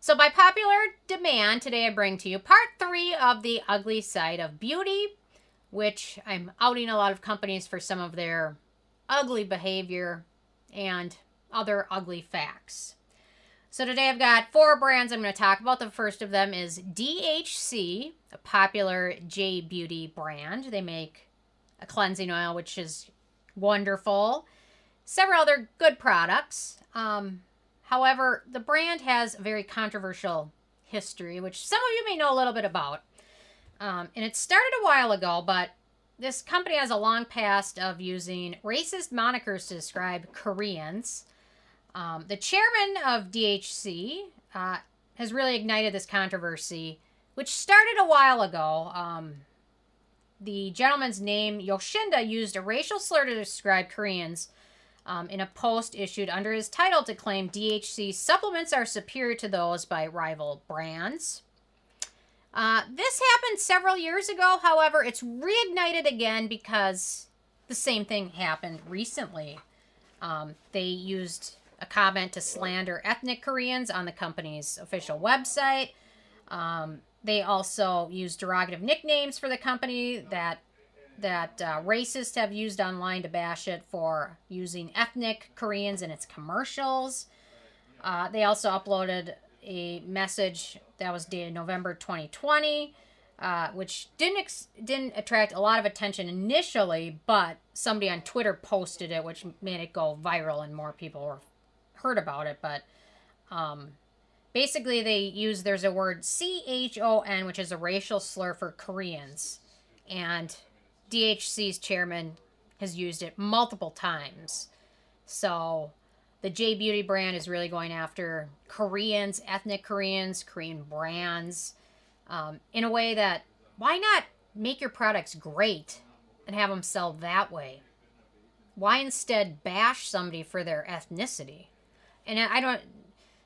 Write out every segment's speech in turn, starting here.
So by popular demand, today I bring to you part 3 of the ugly side of beauty, which I'm outing a lot of companies for some of their ugly behavior and other ugly facts. So today I've got 4 brands I'm going to talk about. The first of them is DHC, a popular J Beauty brand. They make a cleansing oil, which is wonderful. Several other good products. However, the brand has a very controversial history, which some of you may know a little bit about. And it started a while ago, but this company has a long past of using racist monikers to describe Koreans. The chairman of DHC has really ignited this controversy, which started a while ago. The gentleman's name, Yoshinda, used a racial slur to describe Koreans in a post issued under his title to claim DHC supplements are superior to those by rival brands. This happened several years ago. However, it's reignited again because the same thing happened recently. They used a comment to slander ethnic Koreans on the company's official website. They also used derogative nicknames for the company that racists have used online to bash it for using ethnic Koreans in its commercials. They also uploaded a message that was dated November 2020, which didn't attract a lot of attention initially, but somebody on Twitter posted it, which made it go viral and more people heard about it. But basically there's a word CHON, which is a racial slur for Koreans, and DHC's chairman has used it multiple times. So the J Beauty brand is really going after Koreans, ethnic Koreans, Korean brands, in a way that, why not make your products great and have them sell that way? Why instead bash somebody for their ethnicity? And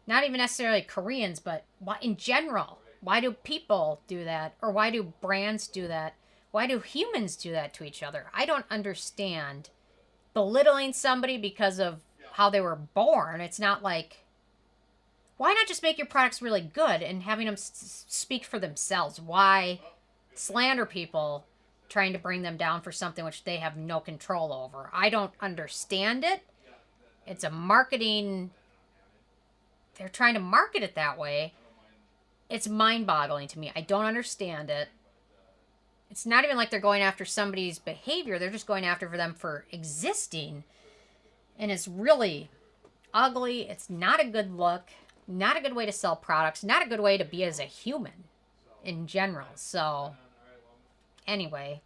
not even necessarily Koreans, but why, in general, why do people do that? Or why do brands do that? Why do humans do that to each other? I don't understand belittling somebody because of how they were born. It's not like, why not just make your products really good and having them speak for themselves? Why slander people trying to bring them down for something which they have no control over? I don't understand it. It's a marketing, they're trying to market it that way. It's mind-boggling to me. I don't understand it. It's not even like they're going after somebody's behavior. They're just going after them for existing. And it's really ugly. It's not a good look. Not a good way to sell products. Not a good way to be as a human in general. So, anyway,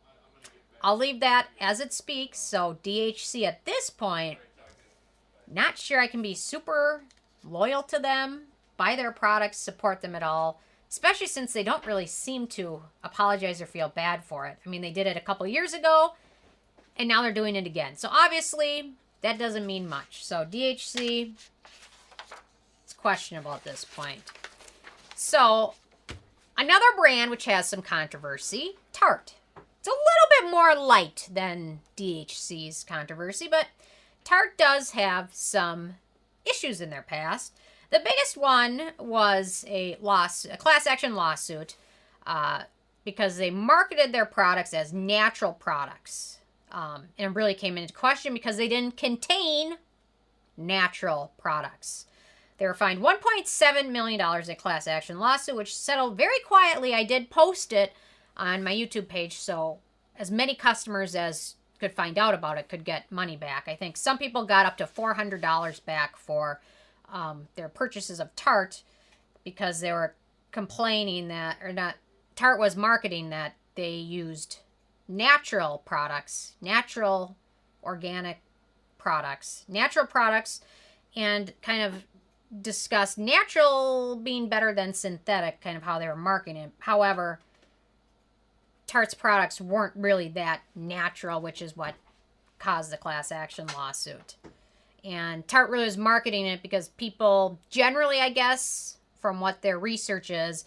I'll leave that as it speaks. So, DHC at this point, not sure I can be super loyal to them, buy their products, support them at all. Especially since they don't really seem to apologize or feel bad for it. I mean, they did it a couple years ago, and now they're doing it again. So obviously, that doesn't mean much. So DHC, it's questionable at this point. So, another brand which has some controversy, Tarte. It's a little bit more light than DHC's controversy, but Tarte does have some issues in their past. The biggest one was a class action lawsuit because they marketed their products as natural products. And it really came into question because they didn't contain natural products. They were fined $1.7 million in a class action lawsuit, which settled very quietly. I did post it on my YouTube page, so as many customers as could find out about it could get money back. I think some people got up to $400 back for their purchases of Tarte because they were complaining that, or not, Tarte was marketing that they used natural products, natural organic products, and kind of discussed natural being better than synthetic, kind of how they were marketing it. However, Tarte's products weren't really that natural, which is what caused the class action lawsuit. And Tarte really is marketing it because people generally, I guess, from what their research is,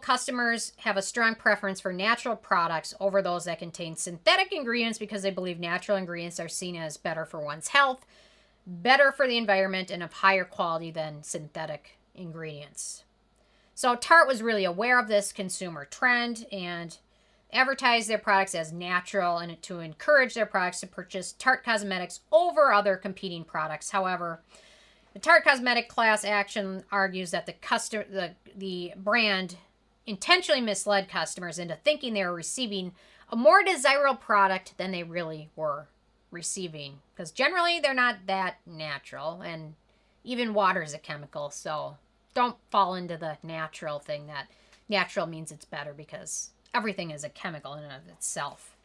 customers have a strong preference for natural products over those that contain synthetic ingredients because they believe natural ingredients are seen as better for one's health, better for the environment, and of higher quality than synthetic ingredients. So Tarte was really aware of this consumer trend and advertised their products as natural and to encourage their products to purchase Tarte Cosmetics over other competing products. However, the Tarte Cosmetic class action argues that the brand intentionally misled customers into thinking they were receiving a more desirable product than they really were receiving. Because generally, they're not that natural, and even water is a chemical, so don't fall into the natural thing that natural means it's better, because everything is a chemical in and of itself.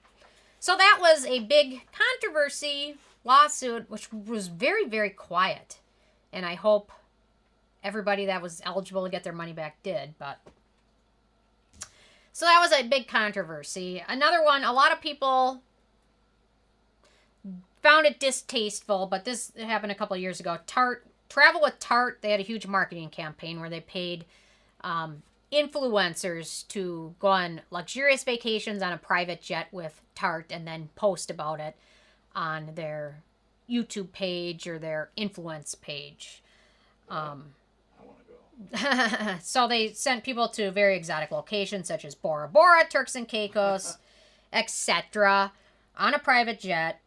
So that was a big controversy lawsuit, which was very, very quiet. And I hope everybody that was eligible to get their money back did. But so that was a big controversy. Another one, a lot of people found it distasteful, but this happened a couple of years ago. Travel with Tarte, they had a huge marketing campaign where they paid influencers to go on luxurious vacations on a private jet with Tarte and then post about it on their YouTube page or their influence page. I want to go. So they sent people to very exotic locations such as Bora Bora, Turks and Caicos, etc. on a private jet.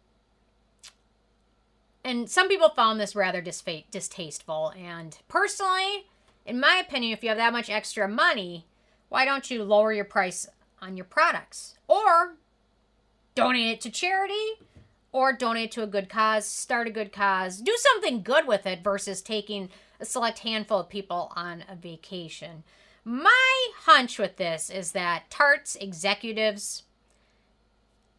And some people found this rather distasteful. And personally, in my opinion, if you have that much extra money, why don't you lower your price on your products? Or donate it to charity, or donate to a good cause, start a good cause, do something good with it versus taking a select handful of people on a vacation. My hunch with this is that Tarte's executives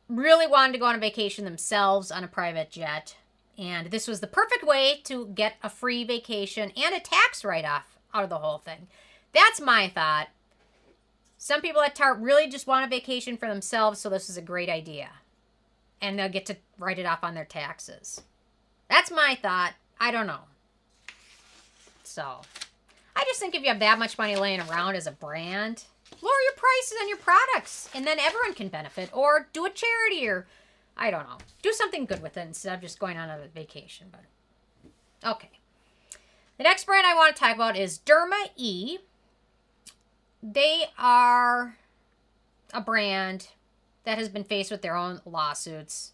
really wanted to go on a vacation themselves on a private jet. And this was the perfect way to get a free vacation and a tax write-off out of the whole thing. That's my thought. Some people at Tarte really just want a vacation for themselves, so this is a great idea. And they'll get to write it off on their taxes. That's my thought. I don't know. So, I just think if you have that much money laying around as a brand, lower your prices on your products, and then everyone can benefit. Or do a charity, or I don't know. Do something good with it instead of just going on a vacation. But okay. The next brand I want to talk about is Derma E. They are a brand that has been faced with their own lawsuits.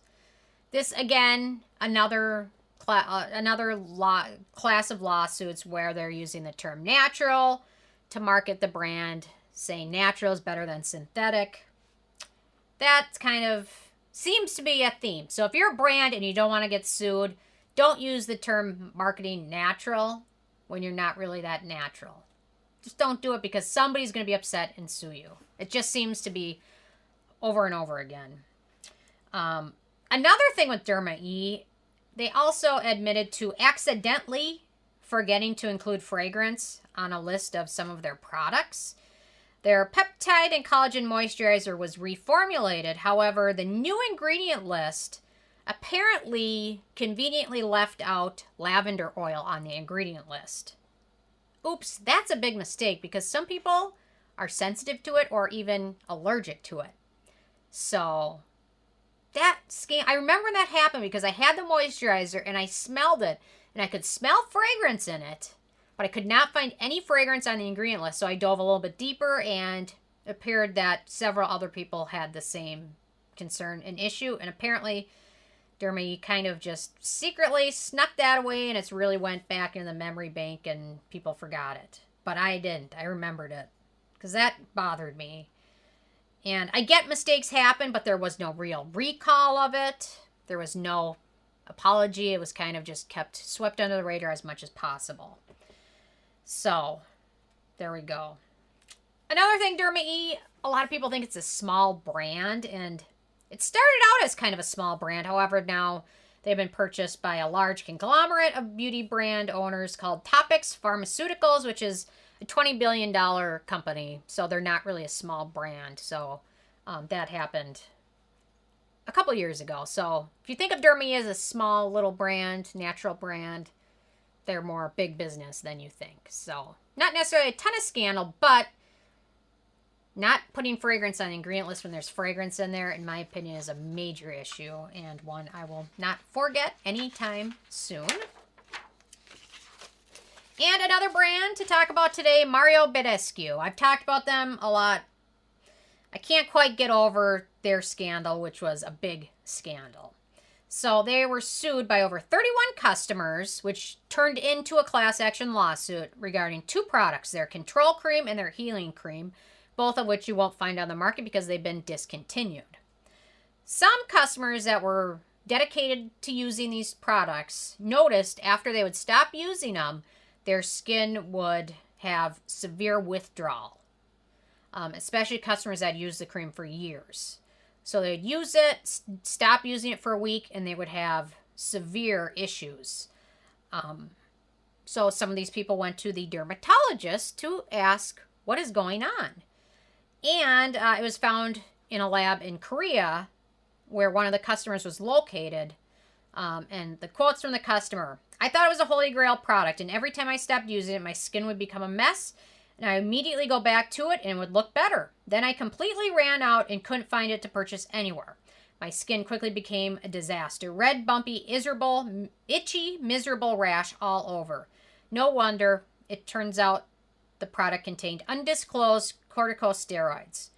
This, again, another class of lawsuits where they're using the term natural to market the brand, saying natural is better than synthetic. That kind of seems to be a theme. So if you're a brand and you don't want to get sued, don't use the term marketing natural when you're not really that natural. Just don't do it, because somebody's going to be upset and sue you. It just seems to be over and over again. Another thing with Derma E, they also admitted to accidentally forgetting to include fragrance on a list of some of their products. Their peptide and collagen moisturizer was reformulated. However, the new ingredient list apparently conveniently left out lavender oil on the ingredient list. Oops, that's a big mistake, because some people are sensitive to it or even allergic to it. So that scam, I remember that happened because I had the moisturizer and I smelled it and I could smell fragrance in it, but I could not find any fragrance on the ingredient list. So I dove a little bit deeper, and it appeared that several other people had the same concern and issue. And apparently Derma E kind of just secretly snuck that away, and it's really went back in the memory bank and people forgot it. But I didn't. I remembered it because that bothered me. And I get mistakes happen, but there was no real recall of it. There was no apology. It was kind of just kept swept under the radar as much as possible. So, there we go. Another thing, Derma E, a lot of people think it's a small brand, and it started out as kind of a small brand. However, now they've been purchased by a large conglomerate of beauty brand owners called Topics Pharmaceuticals, which is a $20 billion company. So they're not really a small brand. So that happened a couple years ago. So if you think of Derma E as a small little brand, natural brand, they're more big business than you think. So not necessarily a ton of scandal, but not putting fragrance on the ingredient list when there's fragrance in there, in my opinion, is a major issue, and one I will not forget anytime soon. And another brand to talk about today, Mario Badescu. I've talked about them a lot. I can't quite get over their scandal, which was a big scandal. So they were sued by over 31 customers, which turned into a class action lawsuit regarding 2 products, their control cream and their healing cream, both of which you won't find on the market because they've been discontinued. Some customers that were dedicated to using these products noticed after they would stop using them, their skin would have severe withdrawal, especially customers that used the cream for years. So they'd use it, stop using it for a week, and they would have severe issues. So some of these people went to the dermatologist to ask what is going on. And it was found in a lab in Korea where one of the customers was located. And the quotes from the customer: "I thought it was a holy grail product, and every time I stopped using it, my skin would become a mess, and I immediately go back to it and it would look better. Then I completely ran out and couldn't find it to purchase anywhere. My skin quickly became a disaster. Red, bumpy, itchy, miserable rash all over. No wonder. It turns out the product contained undisclosed corticosteroids.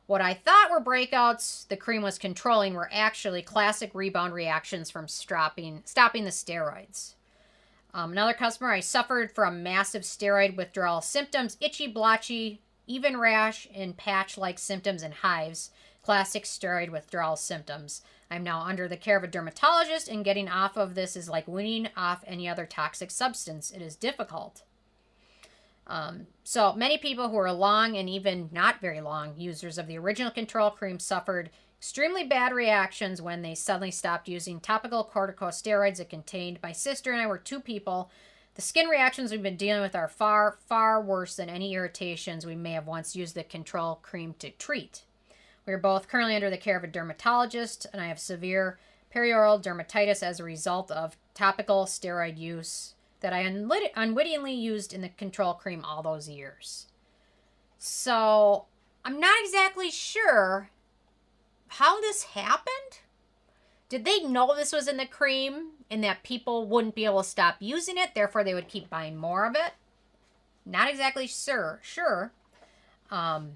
What I thought were breakouts the cream was controlling were actually classic rebound reactions from stopping the steroids." Another customer: "I suffered from massive steroid withdrawal symptoms, itchy, blotchy, even rash, and patch-like symptoms and hives. Classic steroid withdrawal symptoms. I'm now under the care of a dermatologist, and getting off of this is like weaning off any other toxic substance. It is difficult." So many people who are long and even not very long users of the original control cream suffered extremely bad reactions when they suddenly stopped using topical corticosteroids it contained. My sister and I were 2 people. The skin reactions we've been dealing with are far, far worse than any irritations we may have once used the control cream to treat. We are both currently under the care of a dermatologist, and I have severe perioral dermatitis as a result of topical steroid use that I unwittingly used in the control cream all those years. So I'm not exactly sure how this happened. Did they know this was in the cream and that people wouldn't be able to stop using it, therefore they would keep buying more of it? Not exactly sure. The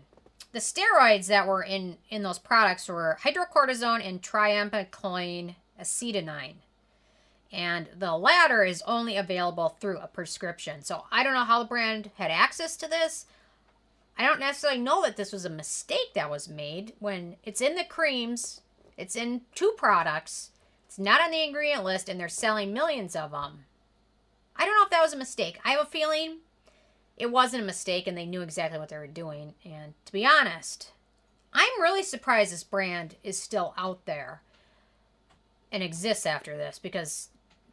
steroids that were in those products were hydrocortisone and triamcinolone acetonide. And the latter is only available through a prescription. So I don't know how the brand had access to this. I don't necessarily know that this was a mistake that was made when it's in the creams. It's in 2 products. It's not on the ingredient list, and they're selling millions of them. I don't know if that was a mistake. I have a feeling it wasn't a mistake, and they knew exactly what they were doing. And to be honest, I'm really surprised this brand is still out there and exists after this, because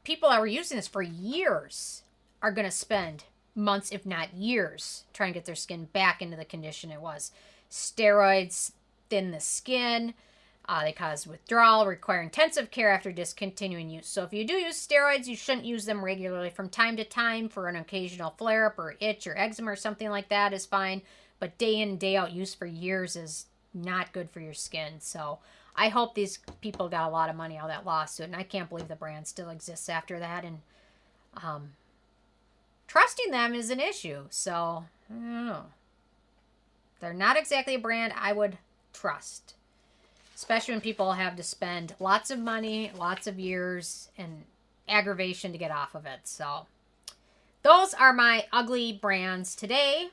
people that were using this for years are going to spend months, if not years, trying to get their skin back into the condition it was. Steroids thin the skin. They cause withdrawal, require intensive care after discontinuing use. So if you do use steroids, you shouldn't use them regularly. From time to time for an occasional flare-up or itch or eczema or something like that is fine. But day in and day out use for years is not good for your skin. So I hope these people got a lot of money out of that lawsuit. And I can't believe the brand still exists after that. And trusting them is an issue. So I don't know. They're not exactly a brand I would trust, especially when people have to spend lots of money, lots of years, and aggravation to get off of it. So those are my ugly brands today.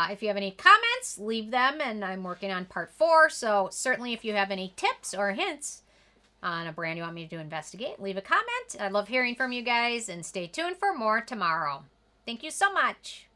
If you have any comments, leave them, and I'm working on part 4. So certainly if you have any tips or hints on a brand you want me to investigate, leave a comment. I love hearing from you guys, and stay tuned for more tomorrow. Thank you so much.